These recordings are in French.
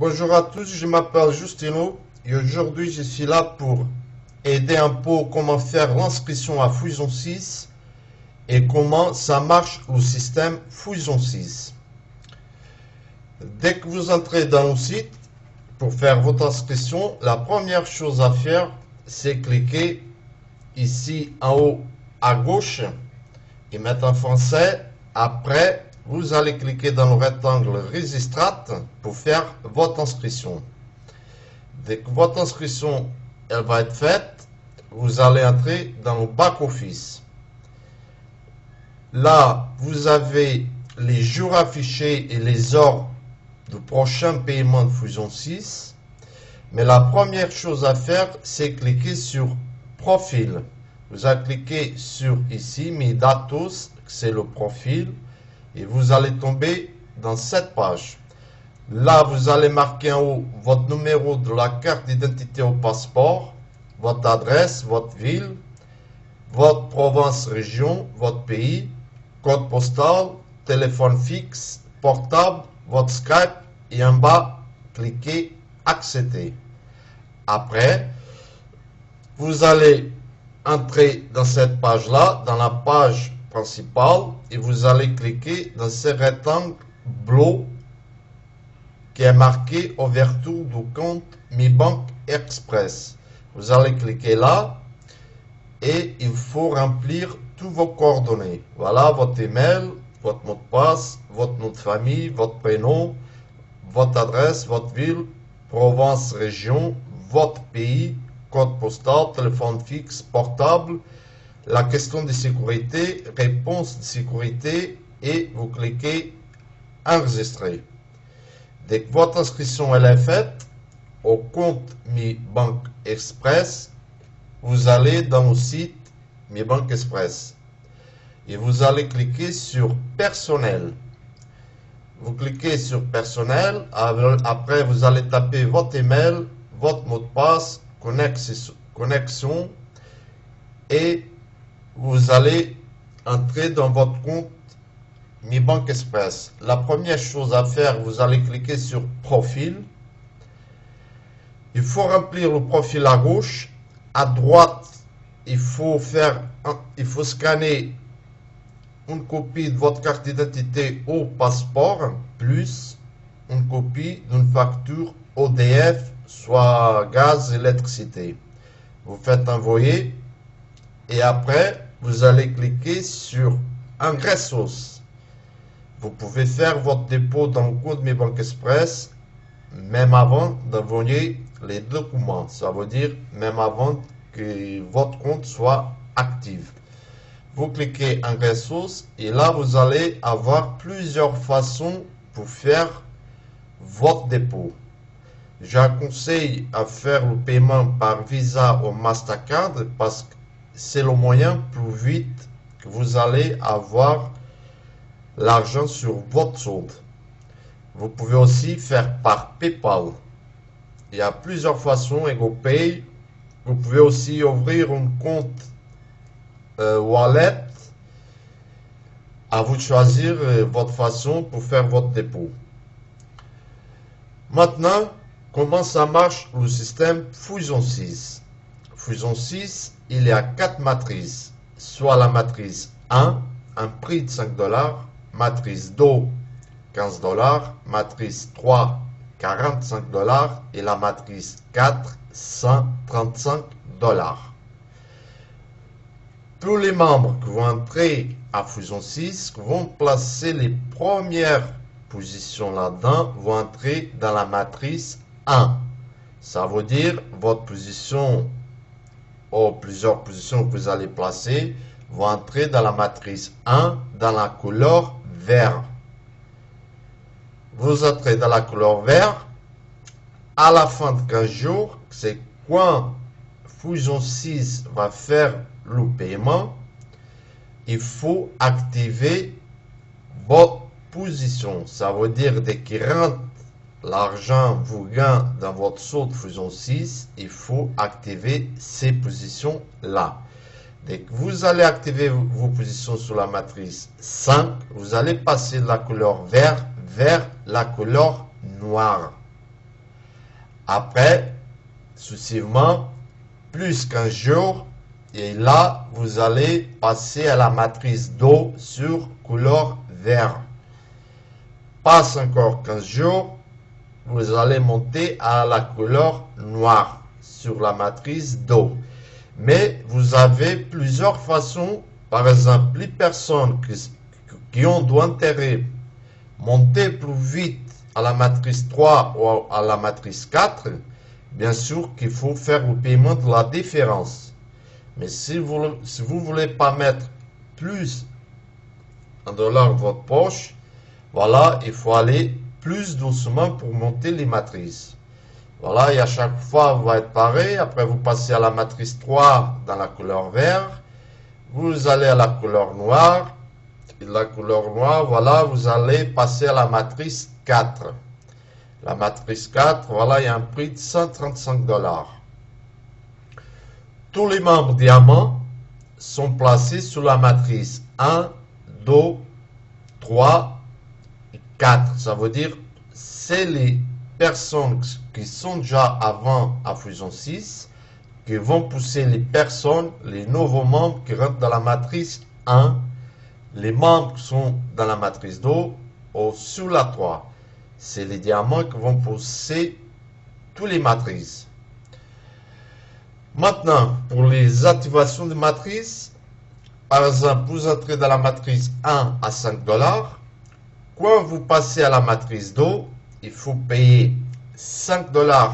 Bonjour à tous, je m'appelle Justino et aujourd'hui je suis là pour aider un peu comment faire l'inscription à Fusion 6 et comment ça marche au système Fusion 6. Dès que vous entrez dans le site pour faire votre inscription, la première chose à faire c'est cliquer ici en haut à gauche et mettre en français. Après, vous allez cliquer dans le rectangle Registrate pour faire votre inscription. Dès que votre inscription elle va être faite, vous allez entrer dans le back-office. Là, vous avez les jours affichés et les heures du prochain paiement de Fusion 6. Mais la première chose à faire, c'est cliquer sur Profil. Vous allez cliquer sur ici, Mes datos, c'est le profil. Et vous allez tomber dans cette page. Là, vous allez marquer en haut votre numéro de la carte d'identité au passeport, votre adresse, votre ville, votre province, région, votre pays, code postal, téléphone fixe, portable, votre Skype et en bas, cliquez Accepter. Après, vous allez entrer dans cette page-là, dans la page principale, et vous allez cliquer dans ce rectangle bleu qui est marqué ouverture du compte Mi Banque Express. Vous allez cliquer là et il faut remplir tous vos coordonnées. Voilà votre email, votre mot de passe, votre nom de famille, votre prénom, votre adresse, votre ville, province, région, votre pays, code postal, téléphone fixe, portable, la question de sécurité, réponse de sécurité et vous cliquez Enregistrer. Dès que votre inscription elle est faite au compte Mi Banque Express, vous allez dans le site Mi Banque Express et vous allez cliquer sur Personnel. Vous cliquez sur Personnel, après vous allez taper votre email, votre mot de passe, connexion et vous allez entrer dans votre compte Mi Banque Express. La première chose à faire, vous allez cliquer sur Profil. Il faut remplir le profil à gauche. À droite, il faut scanner une copie de votre carte d'identité au passeport, plus une copie d'une facture EDF, soit gaz, électricité. Vous faites envoyer et après, vous allez cliquer sur Engraissos. Vous pouvez faire votre dépôt dans le compte Mi Banque Express même avant d'envoyer les documents. Ça veut dire même avant que votre compte soit actif. Vous cliquez Engraissos et là vous allez avoir plusieurs façons pour faire votre dépôt. J'aconseille à faire le paiement par Visa ou Mastercard parce que c'est le moyen plus vite que vous allez avoir l'argent sur votre solde. Vous pouvez aussi faire par PayPal. Il y a plusieurs façons, EgoPay. Vous pouvez aussi ouvrir un compte wallet. À vous de choisir votre façon pour faire votre dépôt. Maintenant, comment ça marche le système Fusion 6? Fusion 6, il y a 4 matrices, soit la matrice 1, un prix de 5 $, matrice 2, 15 $, matrice 3, 45 $ et la matrice 4, 135 $. Tous les membres qui vont entrer à Fusion 6 vont placer les premières positions là-dedans, vont entrer dans la matrice 1. Ça veut dire votre position ou plusieurs positions que vous allez placer vont entrer dans la matrice 1 dans la couleur vert. Vous entrez dans la couleur vert. À la fin de 15 jours, c'est quand Fusion 6 va faire le paiement, il faut activer votre position. Ça veut dire dès qu'il rentre l'argent vous gagne dans votre solde Fusion 6, il faut activer ces positions-là. Dès que vous allez activer vos positions sur la matrice 5, vous allez passer de la couleur vert vers la couleur noire. Après, successivement, plus 15 jours. Et là, vous allez passer à la matrice d'eau sur couleur vert. Passe encore 15 jours, vous allez monter à la couleur noire sur la matrice d'eau. Mais vous avez plusieurs façons. Par exemple, les personnes qui ont d'intérêt monter plus vite à la matrice 3 ou à la matrice 4, bien sûr qu'il faut faire le paiement de la différence. Mais si vous ne voulez pas mettre plus $1 dans votre poche, voilà, il faut aller plus doucement pour monter les matrices. Voilà, et à chaque fois, vous va être pareil. Après, vous passez à la matrice 3 dans la couleur vert. Vous allez à la couleur noire. Et la couleur noire, voilà, vous allez passer à la matrice 4. La matrice 4, voilà, il y a un prix de $135. Tous les membres diamants sont placés sur la matrice 1, 2, 3 et 4. Ça veut dire c'est les personnes qui sont déjà avant à Fusion 6 qui vont pousser les personnes, les nouveaux membres qui rentrent dans la matrice 1, les membres qui sont dans la matrice 2 ou sur la 3. C'est les diamants qui vont pousser toutes les matrices. Maintenant, pour les activations de matrice, par exemple, vous entrez dans la matrice 1 à $5. Quand vous passez à la matrice 2, il faut payer $5,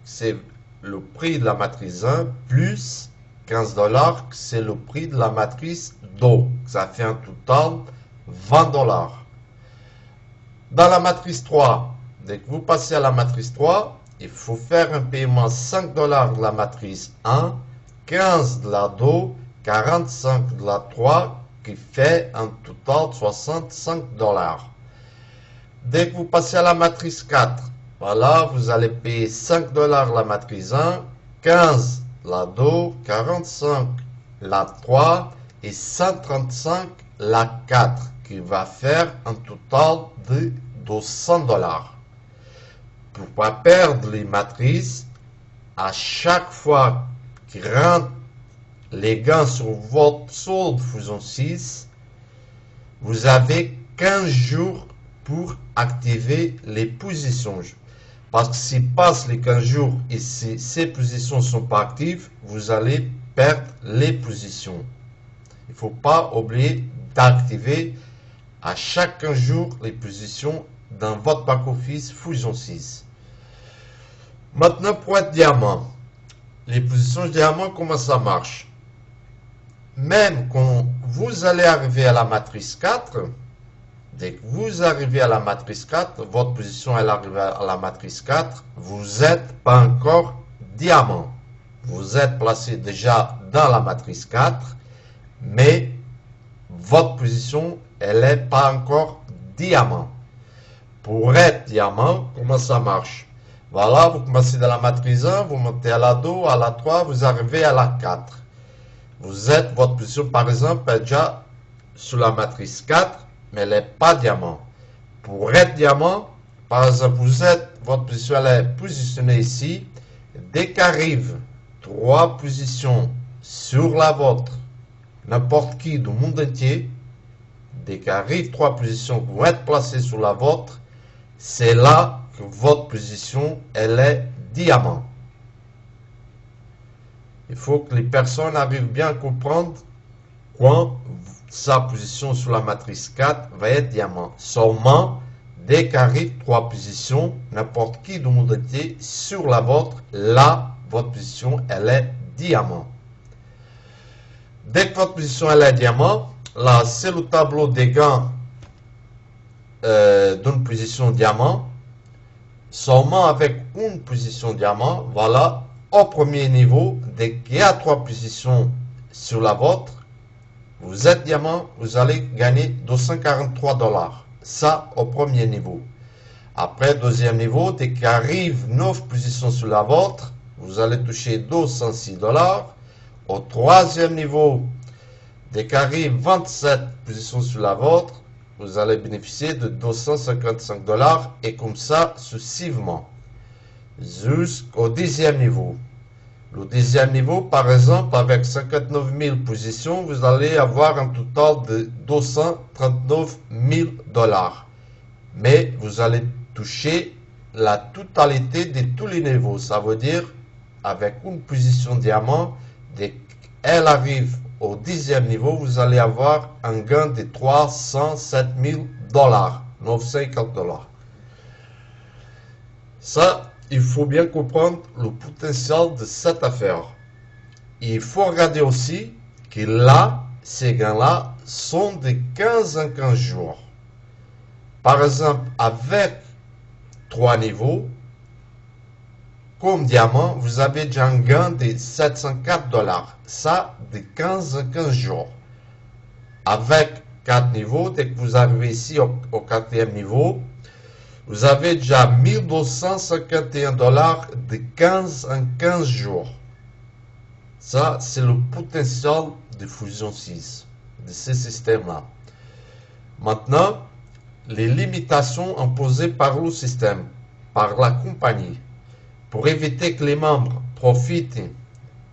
c'est le prix de la matrice 1, plus $15, c'est le prix de la matrice 2. Ça fait un total $20. Dans la matrice 3, dès que vous passez à la matrice 3, il faut faire un paiement $5 de la matrice 1, 15 de la 2, 45 de la 3, qui fait un total de $65. Dès que vous passez à la matrice 4, voilà, vous allez payer $5 la matrice 1, 15 la 2, 45 la 3 et 135 la 4, qui va faire un total de $200. Pour ne pas perdre les matrices, à chaque fois qu'il rentre les gains sur votre solde Fusion 6, vous avez 15 jours pour activer les positions. Parce que s'il passe les 15 jours et si ces positions ne sont pas actives, vous allez perdre les positions. Il ne faut pas oublier d'activer à chaque 15 jours les positions dans votre back-office Fusion 6. Maintenant, pour être diamant, les positions de diamant, comment ça marche? Même quand vous allez arriver à la matrice 4, dès que vous arrivez à la matrice 4, votre position elle arrive à la matrice 4, vous n'êtes pas encore diamant. Vous êtes placé déjà dans la matrice 4, mais votre position elle n'est pas encore diamant. Pour être diamant, comment ça marche? Voilà, vous commencez dans la matrice 1, vous montez à la 2, à la 3, vous arrivez à la 4. Vous êtes, votre position par exemple, est déjà sur la matrice 4, mais elle n'est pas diamant. Pour être diamant, par exemple, votre position elle est positionnée ici. Dès qu'arrive 3 positions sur la vôtre, n'importe qui du monde entier, dès qu'arrive 3 positions qui vont être placées sur la vôtre, c'est là que votre position elle est diamant. Il faut que les personnes arrivent bien à comprendre quand sa position sur la matrice 4 va être diamant. Seulement, dès qu'arrive 3 positions, n'importe qui du monde entier sur la vôtre, là, votre position elle est diamant. Dès que votre position elle est diamant, là, c'est le tableau des gains d'une position diamant. Seulement avec une position diamant, voilà, au premier niveau, dès qu'il y a 3 positions sur la vôtre, vous êtes diamant, vous allez gagner $243. Ça, au premier niveau. Après, deuxième niveau, dès qu'arrive 9 positions sur la vôtre, vous allez toucher $206. Au troisième niveau, dès qu'arrive 27 positions sur la vôtre, vous allez bénéficier de $255 et comme ça successivement. jusqu'au 10e niveau. Le 10e niveau, par exemple, avec 59 000 positions, vous allez avoir un total de 239 000 $. Mais vous allez toucher la totalité de tous les niveaux. Ça veut dire, avec une position diamant, dès qu'elle arrive au 10e niveau, vous allez avoir un gain de 307 000 $, 950 $. Ça, il faut bien comprendre le potentiel de cette affaire. Il faut regarder aussi que là, ces gains-là sont de 15 en 15 jours. Par exemple, avec 3 niveaux, comme diamant, vous avez déjà un gain de 704 $. Ça, de 15 en 15 jours. Avec 4 niveaux, dès que vous arrivez ici au 4e niveau, vous avez déjà 1251 $ de 15 en 15 jours. Ça, c'est le potentiel de Fusion 6, de ce système-là. Maintenant, les limitations imposées par le système, par la compagnie. Pour éviter que les membres profitent,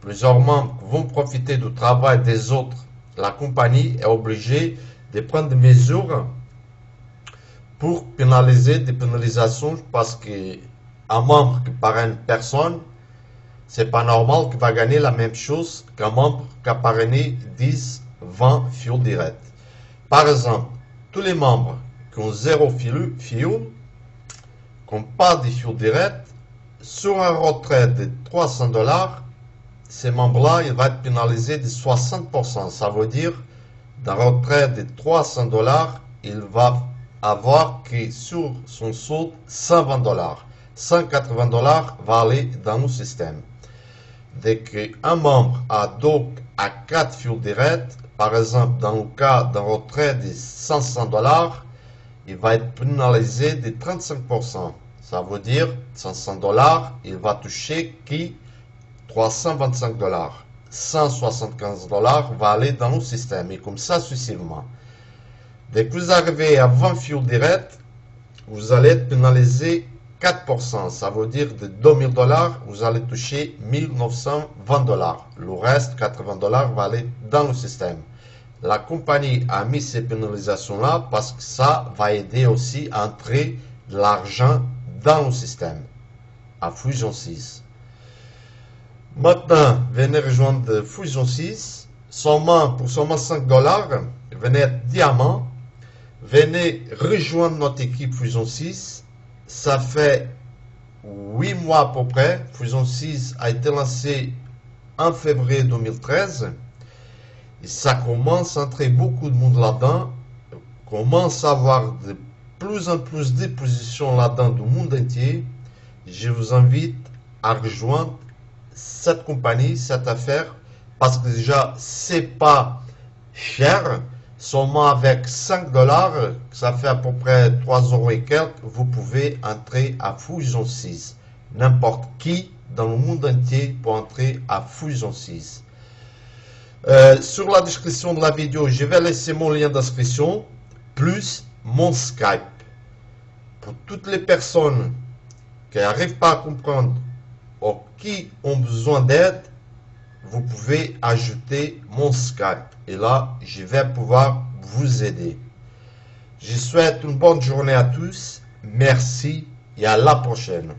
plusieurs membres vont profiter du travail des autres, la compagnie est obligée de prendre des mesures pour pénaliser des pénalisations parce qu'un membre qui parraine une personne, c'est pas normal qu'il va gagner la même chose qu'un membre qui a parrainé 10, 20 fuel direct. Par exemple, tous les membres qui ont 0 fuel, qui n'ont pas de fuel direct, sur un retrait de 300 $, ces membres-là, ils vont être pénalisés de 60%. Ça veut dire, d'un retrait de 300 $, il va avoir que sur son solde 120 $. 180 $ va aller dans le système. Dès qu'un membre a donc à 4 fuel direct, par exemple dans le cas d'un retrait de 500 $, il va être pénalisé de 35%. Ça veut dire 500 $, il va toucher qui 325 $. 175 $ va aller dans le système et comme ça successivement. Dès que vous arrivez à 20 fuel direct, vous allez être pénalisé 4%. Ça veut dire de 2000 $, vous allez toucher 1920 $. Le reste, 80 $ va aller dans le système. La compagnie a mis ces pénalisations-là parce que ça va aider aussi à entrer de l'argent dans le système, à Fusion 6. Maintenant, venez rejoindre Fusion 6, pour seulement 5 $, venez être diamant, venez rejoindre notre équipe Fusion 6, ça fait 8 mois à peu près, Fusion 6 a été lancé en février 2013, et ça commence à entrer beaucoup de monde là-dedans, commence à avoir de plus en plus de positions là-dedans du monde entier. Je vous invite à rejoindre cette compagnie, cette affaire, parce que déjà, c'est pas cher. Seulement avec 5 $, ça fait à peu près 3 € et quelques, vous pouvez entrer à Fusion 6. N'importe qui dans le monde entier peut entrer à Fusion 6. Sur la description de la vidéo, je vais laisser mon lien d'inscription, plus mon Skype. Pour toutes les personnes qui n'arrivent pas à comprendre ou qui ont besoin d'aide, vous pouvez ajouter mon Skype. Et là, je vais pouvoir vous aider. Je souhaite une bonne journée à tous. Merci et à la prochaine.